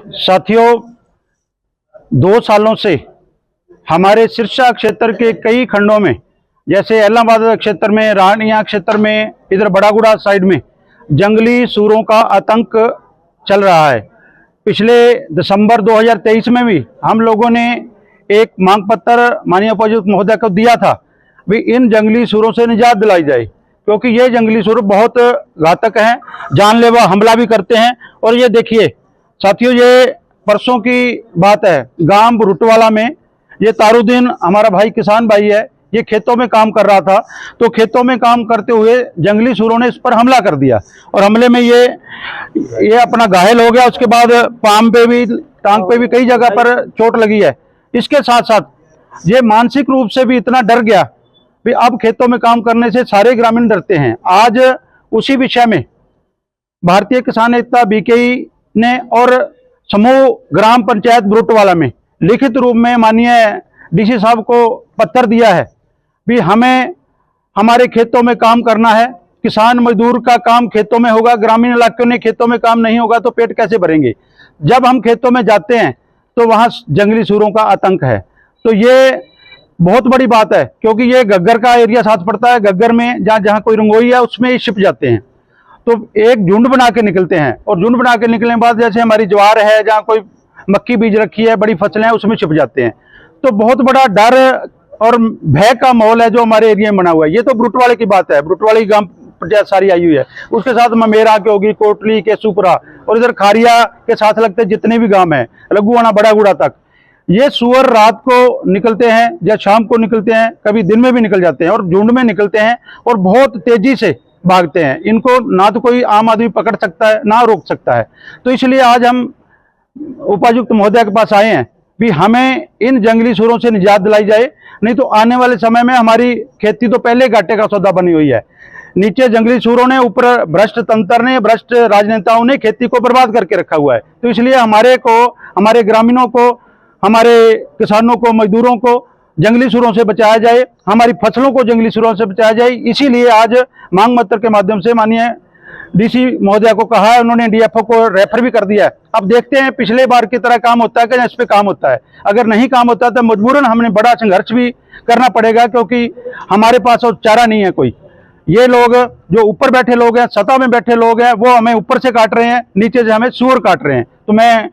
साथियों, 2 सालों से हमारे सिरसा क्षेत्र के कई खंडों में, जैसे एलनाबाद क्षेत्र में, रानिया क्षेत्र में, इधर बड़ागुड़ा साइड में जंगली सूरों का आतंक चल रहा है। पिछले दिसंबर 2023 में भी हम लोगों ने एक मांग पत्र माननीय उपायुक्त महोदय को दिया था भी इन जंगली सूरों से निजात दिलाई जाए, क्योंकि ये जंगली सूर बहुत घातक हैं, जानलेवा हमला भी करते हैं। और ये देखिए साथियों, ये परसों की बात है, गांव रुटवाला में ये तारुद्दीन हमारा भाई, किसान भाई है, ये खेतों में काम कर रहा था। तो खेतों में काम करते हुए जंगली सूरों ने इस पर हमला कर दिया और हमले में ये अपना घायल हो गया। उसके बाद पाम पे भी, टांग पे भी कई जगह पर चोट लगी है। इसके साथ साथ ये मानसिक रूप से भी इतना डर गया भी अब खेतों में काम करने से सारे ग्रामीण डरते हैं। आज उसी विषय में भारतीय किसान एकता बीकेई ने और समूह ग्राम पंचायत ब्रुटवाला में लिखित रूप में माननीय डीसी साहब को पत्र दिया है भी हमें हमारे खेतों में काम करना है। किसान मजदूर का काम खेतों में होगा, ग्रामीण इलाकों में खेतों में काम नहीं होगा तो पेट कैसे भरेंगे। जब हम खेतों में जाते हैं तो वहां जंगली सूरों का आतंक है। तो ये बहुत बड़ी बात है, क्योंकि ये घग्गर का एरिया साथ पड़ता है। घग्गर में जहाँ जहाँ कोई रंगोई है उसमें ये छिप जाते हैं। तो एक झुंड बना के निकलते हैं और झुंड बना के निकलने के बाद जैसे हमारी ज्वार है, जहाँ कोई मक्की बीज रखी है, बड़ी फसलें हैं, उसमें छिप जाते हैं। तो बहुत बड़ा डर और भय का माहौल है जो हमारे एरिया में बना हुआ है। ये तो ब्रुटवाले की बात है, ब्रुटवाले की ग्राम पंचायत सारी आई हुई है। उसके साथ ममेरा के होगी, कोटली के, सुपरा और इधर खारिया के साथ लगते जितने भी गांव हैं, लघुआना बड़ागुड़ा तक, ये सुअर रात को निकलते हैं या शाम को निकलते हैं, कभी दिन में भी निकल जाते हैं और झुंड में निकलते हैं और बहुत तेजी से भागते हैं। इनको ना तो कोई आम आदमी पकड़ सकता है ना रोक सकता है। तो इसलिए आज हम उपायुक्त महोदय के पास आए हैं भी हमें इन जंगली सूरों से निजात दिलाई जाए, नहीं तो आने वाले समय में हमारी खेती तो पहले घाटे का सौदा बनी हुई है। नीचे जंगली सूरों ने, ऊपर भ्रष्ट तंत्र ने, भ्रष्ट राजनेताओं ने खेती को बर्बाद करके रखा हुआ है। तो इसलिए हमारे ग्रामीणों को, हमारे किसानों को, मजदूरों को जंगली सूरों से बचाया जाए, हमारी फसलों को जंगली सूरों से बचाया जाए। इसीलिए आज मांग पत्र के माध्यम से माननीय डीसी महोदय को कहा है, उन्होंने डीएफओ को रेफर भी कर दिया है। अब देखते हैं पिछले बार की तरह काम होता है कि इस पे काम होता है। अगर नहीं काम होता तो मजबूरन हमने बड़ा संघर्ष भी करना पड़ेगा, क्योंकि हमारे पास और चारा नहीं है कोई। ये लोग जो ऊपर बैठे लोग हैं, सतह में बैठे लोग हैं, वो हमें ऊपर से काट रहे हैं, नीचे से हमें सूअर काट रहे हैं। तो मैं